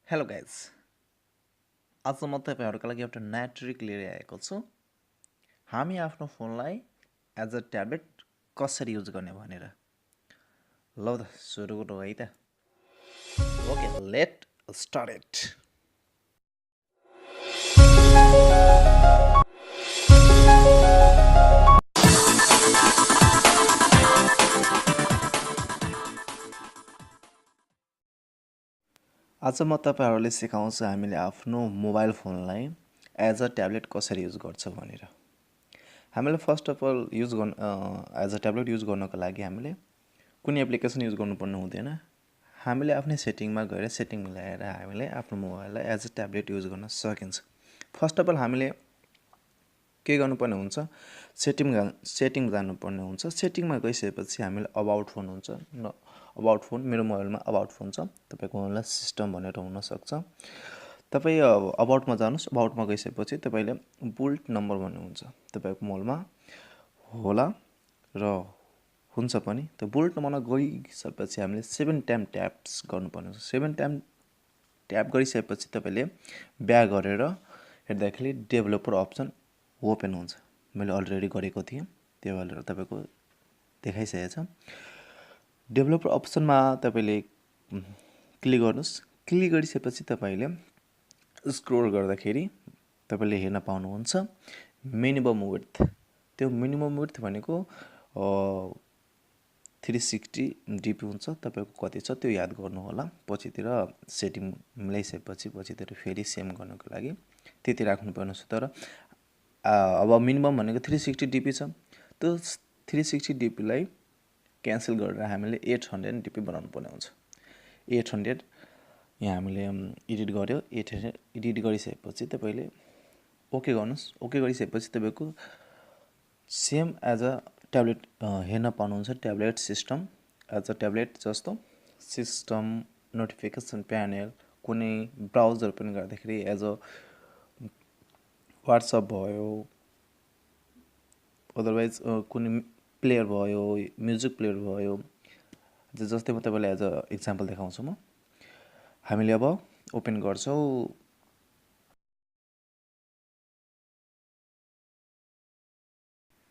Hello guys आज म तपाईँहरूका लागि एउटा नयाँ ट्रिक लिएर आएको छु हामी आफ्नो फोनलाई एज अ ट्याब्लेट कसरी युज गर्ने भनेर ल त सुरु गरौँ है त ओके लेट स्टार्ट इट आज म तपाईँहरूले सिकाउँछु हामीले आफ्नो मोबाइल फोनलाई एज अ ट्याब्लेट कसरी युज गर्छ भनेर हामीले फर्स्ट अफ अल युज गर्न एज अ ट्याब्लेट युज गर्नको लागि हामीले कुनै एप्लिकेसन युज गर्नुपर्ने हुँदैन हामीले आफ्नै सेटिङमा गएर सेटिङ मिलाएर हामीले आफ्नो मोबाइललाई एज अ ट्याब्लेट युज गर्न सकिन्छ फर्स्ट अफ अल हामीले के गर्नुपर्ने हुन्छ सेटिङ जानुपर्ने हुन्छ सेटिङमा गइसकेपछि हामीले अबाउट फोन हुन्छ अबाउट फोन मेरो मोबाइलमा अबाउट फोन छ तपाईँको मोबाइलमा सिस्टम भनेर हुनसक्छ तपाईँ अबाउटमा जानुहोस् अबाउटमा गइसकेपछि तपाईँले बुल्ट नम्बर भन्ने हुन्छ तपाईँको मोबाइलमा होला र हुन्छ पनि त्यो बुल्ट नम्बरमा गइसकेपछि हामीले 7 टाइम ट्याप्स गर्नुपर्ने हुन्छ 7 टाइम ट्याप गरिसकेपछि तपाईँले ब्याक गरेर हेर्दाखेरि डेभलपर अप्सन ओपन हुन्छ मैले अलरेडी गरेको थिएँ त्यो भएर तपाईँको देखाइसकेको छ डेभलपर अप्सनमा तपाईँले क्लिक गर्नुहोस् क्लिक गरिसकेपछि तपाईँले स्क्रोल गर्दाखेरि तपाईँले हेर्न पाउनुहुन्छ मिनिमम विड्थ त्यो मिनिमम विड्थ भनेको 360 डिपी हुन्छ तपाईँको कति छ त्यो याद गर्नु होला पछितिर सेटिङ मिलाइसकेपछि पछितिर फेरि सेम गर्नको लागि त्यति राख्नुपर्ने छ तर अब मिनिमम भनेको 360 डिपी छ त्यो 360 डिपीलाई क्यान्सल गरेर हामीले 800 डिपी बनाउनु पर्ने हुन्छ 800 यहाँ हामीले एडिट गर्यो 800 एडिट गरिसकेपछि तपाईँले ओके गर्नुहोस् ओके गरिसकेपछि तपाईँको सेम एज अ ट्याब्लेट हेर्न पाउनुहुन्छ tablet system as a tablet जस्तो सिस्टम नोटिफिकेसन प्यानल कुनै ब्राउजर पनि गर्दाखेरि एज अ वाट्सएप भयो अदरवाइज कुनै प्लेयर भयो म्युजिक प्लेयर भयो जस्तै म तपाईँलाई एज अ इक्जाम्पल देखाउँछु म हामीले अब ओपन गर्छौँ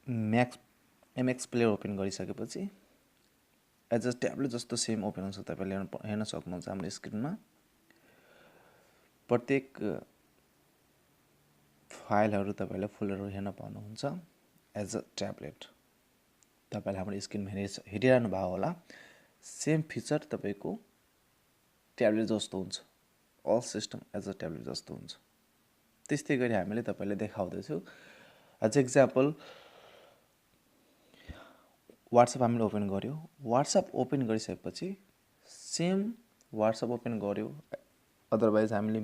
एमएक्स प्लेयर ओपन गरिसकेपछि एज अ ट्याब्लेट जस्तो सेम ओपन हुन्छ तपाईँले हेर्न सक्नुहुन्छ हाम्रो स्क्रिनमा प्रत्येक फाइलहरू तपाईँले फोल्डरहरू हेर्न पाउनुहुन्छ एज अ ट्याब्लेट तपाईँले हाम्रो स्क्रिनमा हेरिरहनु भएको होला सेम फिचर तपाईँको ट्याब्लेट जस्तो हुन्छ all system as a tablet जस्तो हुन्छ त्यस्तै गरी हामीले तपाईँले देखाउँदैछौँ एज एक्जाम्पल वाट्सएप हामीले ओपन गर्यो वाट्सएप ओपन गरिसकेपछि सेम वाट्सएप ओपन गर्यो अदरवाइज हामीले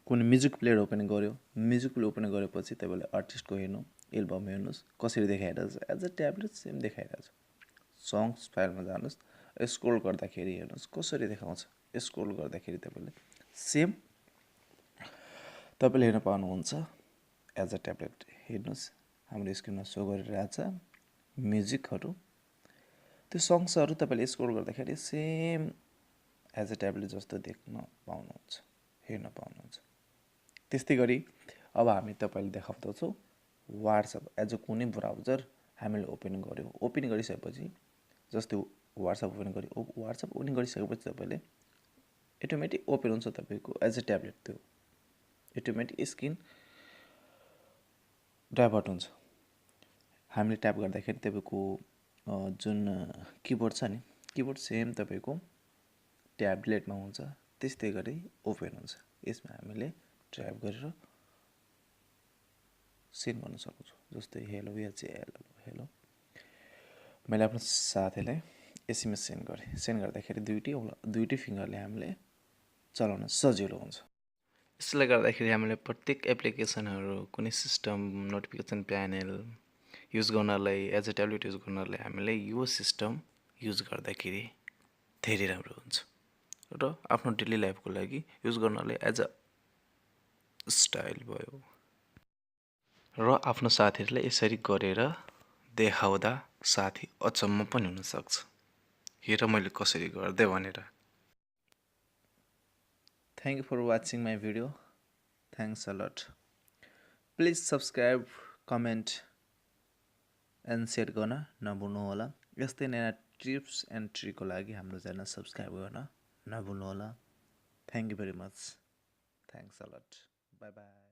कुनै म्युजिक प्लेयर ओपन गर्यो म्युजिक प्लेयर ओपन गरेपछि तपाईँले आर्टिस्टको हेर्नु एल्बम हेर्नुहोस् कसरी देखाइरहेको छ एज अ ट्याब्लेट सेम देखाइरहेको छ सङ्ग्स फाइलमा जानुहोस् स्क्रोल गर्दाखेरि हेर्नुहोस् कसरी देखाउँछ स्क्रोल गर्दाखेरि तपाईँले सेम तपाईँले हेर्न पाउनुहुन्छ एज अ ट्याब्लेट हेर्नुहोस् हाम्रो स्क्रिनमा सो गरिरहेछ म्युजिकहरू त्यो सङ्ग्सहरू तपाईँले स्क्रोल गर्दाखेरि सेम एज अ ट्याब्लेट जस्तो देख्न पाउनुहुन्छ हेर्न पाउनुहुन्छ त्यस्तै गरी अब हामी तपाईँले देखाउँदछौँ वाट्सएप एज अ कुनै ब्राउजर हामीले ओपन गर्यो ओपन गरिसकेपछि जस्तै वाट्सएप ओपन गर्यो वाट्सएप ओपन गरिसकेपछि तपाईँले अटोमेटिक ओपन हुन्छ तपाईँको एज अ ट्याब्लेट त्यो अटोमेटिक स्क्रिन डाइभर्ट हुन्छ हामीले ट्याप गर्दाखेरि तपाईँको जुन किबोर्ड छ नि किबोर्ड सेम तपाईँको ट्याब्लेटमा हुन्छ त्यस्तै गरी ओपन हुन्छ यसमा हामीले ट्याप गरेर सेन्ड गर्न सक्छौँ जस्तै हेलो या चाहिँ हेलो मैले आफ्नो साथीलाई एसएमएस सेन्ड गर्दाखेरि दुईटै फिङ्गरले हामीले चलाउन सजिलो हुन्छ यसले गर्दाखेरि हामीले प्रत्येक एप्लिकेसनहरू कुनै सिस्टम नोटिफिकेसन प्यानल युज गर्नलाई एज अ ट्याब्लेट युज गर्नलाई हामीले यो सिस्टम युज गर्दाखेरि धेरै राम्रो हुन्छ र आफ्नो डेली लाइफको लागि युज गर्नलाई एज अ स्टाइल भयो र आफ्नो साथीहरूलाई यसरी गरेर देखाउँदा साथी अचम्म पनि हुनसक्छ हेर मैले कसरी गर्दै भनेर Thank you for watching my video. Thanks a lot. Please subscribe, comment and share गर्न नभुल्नु होला। यस्तै नयाँ टिप्स एन्ड ट्रिकको लागि हाम्रो च्यानल सब्स्क्राइब गर्न नभुल्नु होला। Thank you very much. Thanks a lot. Bye bye.